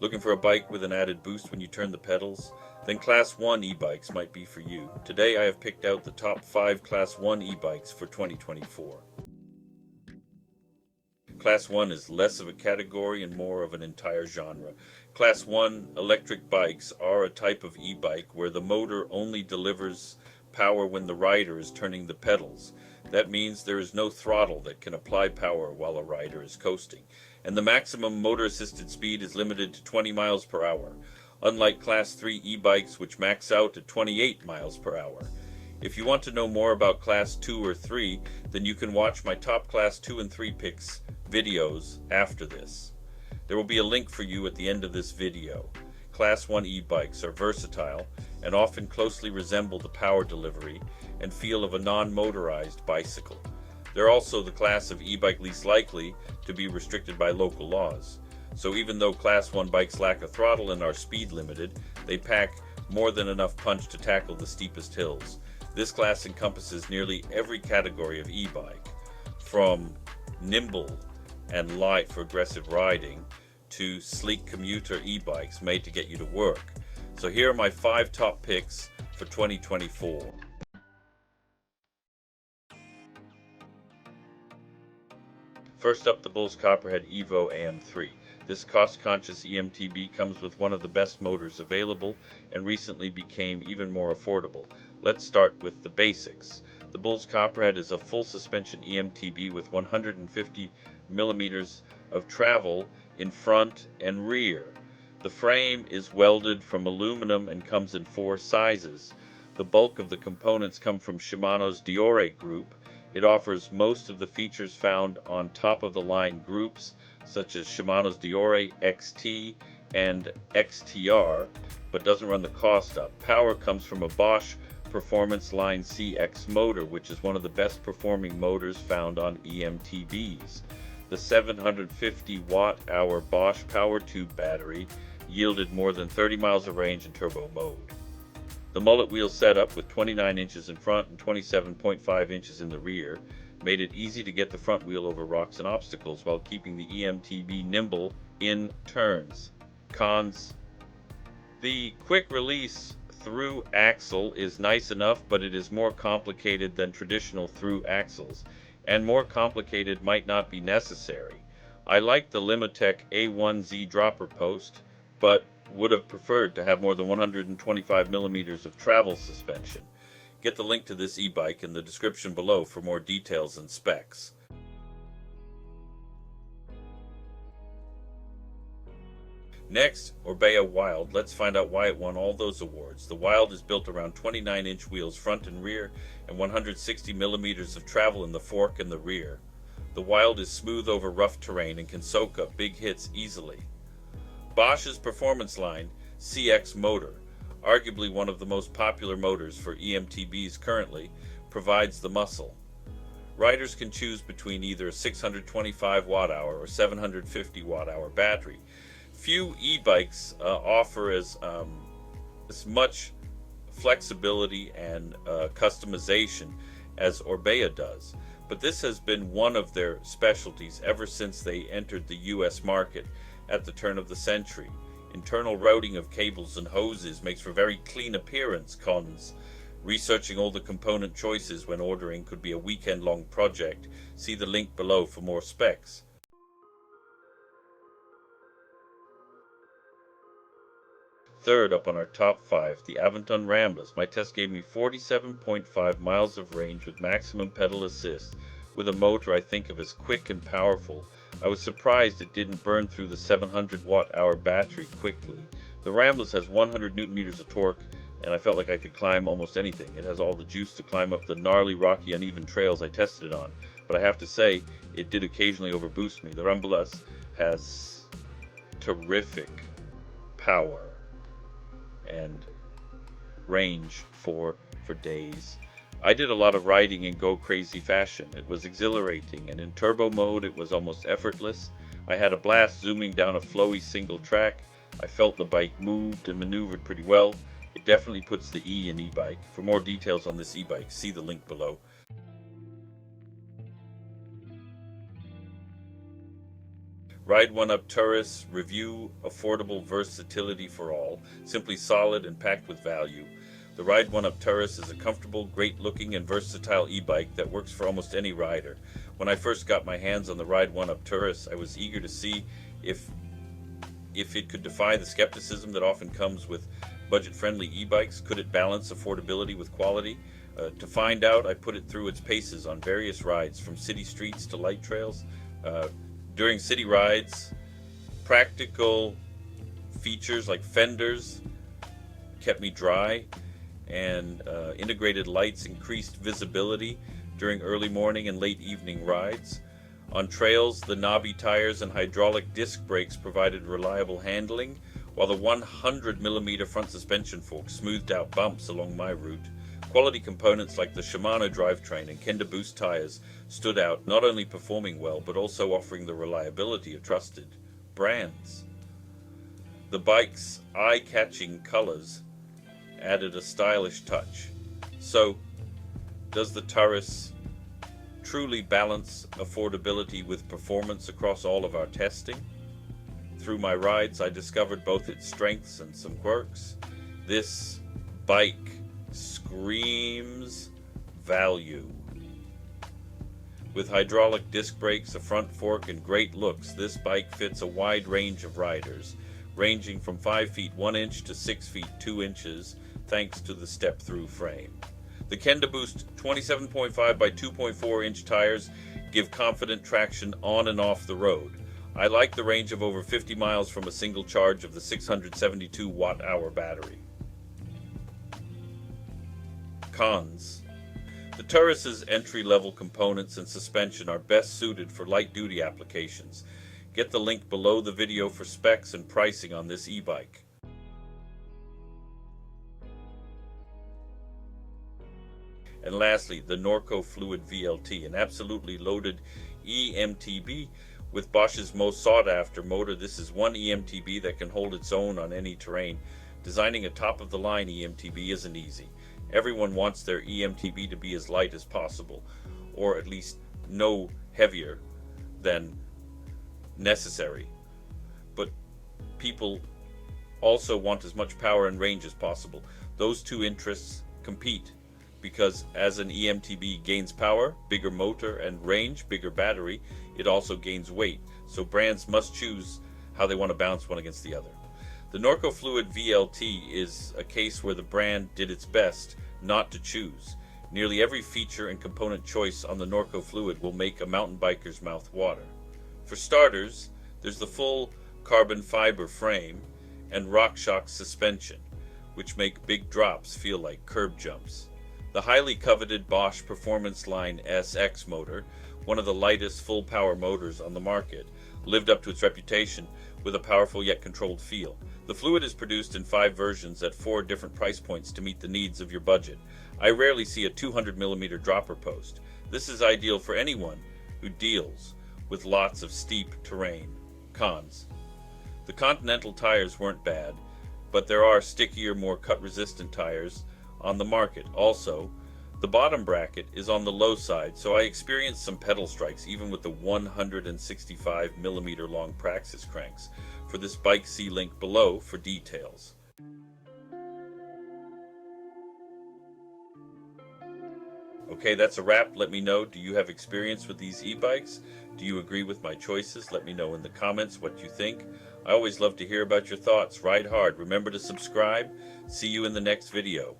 Looking for a bike with an added boost when you turn the pedals? Then Class 1 e-bikes might be for you. Today I have picked out the top 5 Class 1 e-bikes for 2024. Class 1 is less of a category and more of an entire genre. Class 1 electric bikes are a type of e-bike where the motor only delivers power when the rider is turning the pedals. That means there is no throttle that can apply power while a rider is coasting, and the maximum motor-assisted speed is limited to 20 miles per hour, unlike Class 3 e-bikes which max out at 28 miles per hour. If you want to know more about Class 2 or 3, then you can watch my top Class 2 and 3 picks videos after this. There will be a link for you at the end of this video. Class 1 e-bikes are versatile and often closely resemble the power delivery and feel of a non-motorized bicycle. They're also the class of e-bike least likely to be restricted by local laws. So even though Class 1 bikes lack a throttle and are speed limited, they pack more than enough punch to tackle the steepest hills. This class encompasses nearly every category of e-bike, from nimble and light for aggressive riding to sleek commuter e-bikes made to get you to work. So here are my 5 top picks for 2024. First up, the Bulls Copperhead Evo AM3. This cost-conscious EMTB comes with one of the best motors available and recently became even more affordable. Let's start with the basics. The Bulls Copperhead is a full suspension EMTB with 150 millimeters of travel in front and rear. The frame is welded from aluminum and comes in 4 sizes. The bulk of the components come from Shimano's Deore group. It offers most of the features found on top-of-the-line groups, such as Shimano's Deore XT and XTR, but doesn't run the cost up. Power comes from a Bosch Performance Line CX motor, which is one of the best performing motors found on EMTBs. The 750 watt-hour Bosch PowerTube battery yielded more than 30 miles of range in turbo mode. The mullet wheel setup with 29 inches in front and 27.5 inches in the rear made it easy to get the front wheel over rocks and obstacles while keeping the EMTB nimble in turns. Cons: the quick release through axle is nice enough, but it is more complicated than traditional through axles, and more complicated might not be necessary. I like the Limitech A1Z dropper post, but would have preferred to have more than 125 millimeters of travel suspension. Get the link to this e-bike in the description below for more details and specs. Next, Orbea Wild. Let's find out why it won all those awards. The Wild is built around 29-inch wheels front and rear and 160 millimeters of travel in the fork and the rear. The Wild is smooth over rough terrain and can soak up big hits easily. Bosch's Performance Line CX motor, arguably one of the most popular motors for EMTBs currently, provides the muscle. Riders can choose between either a 625 watt-hour or 750 watt-hour battery. Few e-bikes offer as much flexibility and customization as Orbea does, but this has been one of their specialties ever since they entered the US market at the turn of the century. Internal routing of cables and hoses makes for very clean appearance. Cons: researching all the component choices when ordering could be a weekend-long project. See the link below for more specs. Third up on our top 5, the Aventon Ramblas. My test gave me 47.5 miles of range with maximum pedal assist, with a motor I think of as quick and powerful. I was surprised it didn't burn through the 700 watt-hour battery quickly. The Ramblas has 100 newton meters of torque, and I felt like I could climb almost anything. It has all the juice to climb up the gnarly, rocky, uneven trails I tested it on, but I have to say, it did occasionally overboost me. The Ramblas has terrific power and range for days. I did a lot of riding in go crazy fashion. It was exhilarating, and in turbo mode it was almost effortless. I had a blast zooming down a flowy single track. I felt the bike moved and maneuvered pretty well. It definitely puts the E in e-bike. For more details on this e-bike, see the link below. Ride 1UP Turris review, affordable versatility for all, simply solid and packed with value. The Ride 1UP Turris is a comfortable, great-looking, and versatile e-bike that works for almost any rider. When I first got my hands on the Ride 1UP Turris, I was eager to see if it could defy the skepticism that often comes with budget-friendly e-bikes. Could it balance affordability with quality? To find out, I put it through its paces on various rides, from city streets to light trails. During city rides, practical features like fenders kept me dry, and integrated lights increased visibility during early morning and late evening rides. On trails, the knobby tires and hydraulic disc brakes provided reliable handling, while the 100mm front suspension fork smoothed out bumps along my route. Quality components like the Shimano drivetrain and Kenda Boost tires stood out, not only performing well, but also offering the reliability of trusted brands. The bike's eye-catching colors added a stylish touch. So, does the Turris truly balance affordability with performance across all of our testing? Through my rides, I discovered both its strengths and some quirks. This bike screams value. With hydraulic disc brakes, a front fork, and great looks, this bike fits a wide range of riders, ranging from 5 feet 1 inch to 6 feet 2 inches, thanks to the step-through frame. The Kenda Boost 27.5 by 2.4 inch tires give confident traction on and off the road. I like the range of over 50 miles from a single charge of the 672 watt-hour battery. Cons. The Turris's entry-level components and suspension are best suited for light-duty applications. Get the link below the video for specs and pricing on this e-bike. And lastly, the Norco Fluid VLT, an absolutely loaded EMTB with Bosch's most sought-after motor. This is one EMTB that can hold its own on any terrain. Designing a top-of-the-line EMTB isn't easy. Everyone wants their EMTB to be as light as possible, or at least no heavier than necessary. But people also want as much power and range as possible. Those two interests compete, because as an EMTB gains power, bigger motor, and range, bigger battery, it also gains weight. So brands must choose how they want to balance one against the other. The Norco Fluid VLT is a case where the brand did its best not to choose. Nearly every feature and component choice on the Norco Fluid will make a mountain biker's mouth water. For starters, there's the full carbon fiber frame and RockShox suspension, which make big drops feel like curb jumps. The highly coveted Bosch Performance Line SX motor, one of the lightest full-power motors on the market, lived up to its reputation with a powerful yet controlled feel. The Fluid is produced in 5 versions at 4 different price points to meet the needs of your budget. I rarely see a 200mm dropper post. This is ideal for anyone who deals with lots of steep terrain. Cons. The Continental tires weren't bad, but there are stickier, more cut-resistant tires on the market. Also, the bottom bracket is on the low side, so I experienced some pedal strikes even with the 165mm long Praxis cranks. For this bike, see link below for details. Okay, that's a wrap. Let me know, do you have experience with these e-bikes? Do you agree with my choices? Let me know in the comments what you think. I always love to hear about your thoughts. Ride hard. Remember to subscribe. See you in the next video.